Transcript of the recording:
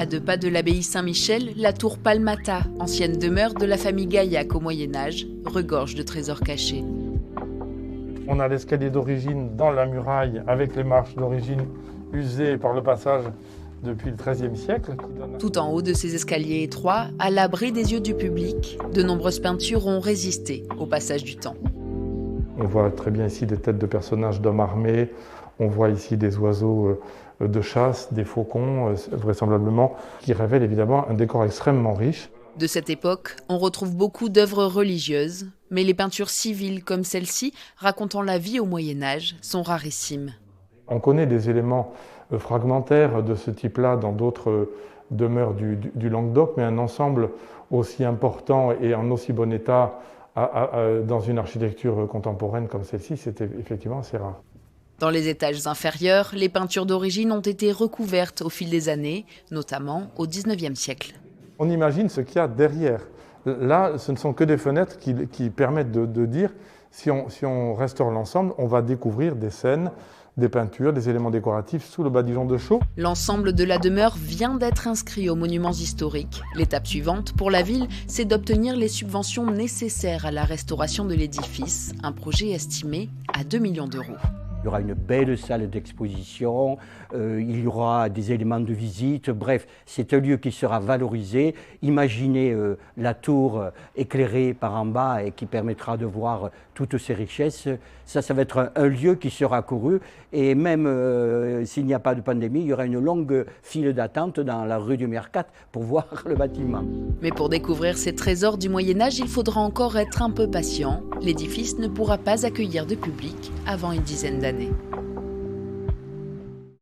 À 2 pas de l'abbaye Saint-Michel, la tour Palmata, ancienne demeure de la famille Gaillac au Moyen-Âge, regorge de trésors cachés. On a l'escalier d'origine dans la muraille avec les marches d'origine usées par le passage depuis le XIIIe siècle. Tout en haut de ces escaliers étroits, à l'abri des yeux du public, de nombreuses peintures ont résisté au passage du temps. On voit très bien ici des têtes de personnages d'hommes armés, on voit ici des oiseaux de chasse, des faucons, vraisemblablement, qui révèlent évidemment un décor extrêmement riche. De cette époque, on retrouve beaucoup d'œuvres religieuses, mais les peintures civiles comme celle-ci, racontant la vie au Moyen-Âge, sont rarissimes. On connaît des éléments fragmentaires de ce type-là dans d'autres demeures du Languedoc, mais un ensemble aussi important et en aussi bon état dans une architecture contemporaine comme celle-ci, c'était effectivement assez rare. Dans les étages inférieurs, les peintures d'origine ont été recouvertes au fil des années, notamment au XIXe siècle. On imagine ce qu'il y a derrière. Là, ce ne sont que des fenêtres qui permettent de dire, si on restaure l'ensemble, on va découvrir des scènes, des peintures, des éléments décoratifs sous le badigeon de chaux. L'ensemble de la demeure vient d'être inscrit aux monuments historiques. L'étape suivante pour la ville, c'est d'obtenir les subventions nécessaires à la restauration de l'édifice, un projet estimé à 2 millions d'euros. Il y aura une belle salle d'exposition, il y aura des éléments de visite, bref, c'est un lieu qui sera valorisé. Imaginez la tour éclairée par en bas et qui permettra de voir toutes ces richesses. Ça va être un lieu qui sera couru et même s'il n'y a pas de pandémie, il y aura une longue file d'attente dans la rue du Mercat pour voir le bâtiment. Mais pour découvrir ces trésors du Moyen-Âge, il faudra encore être un peu patient. L'édifice ne pourra pas accueillir de public avant une dizaine d'années.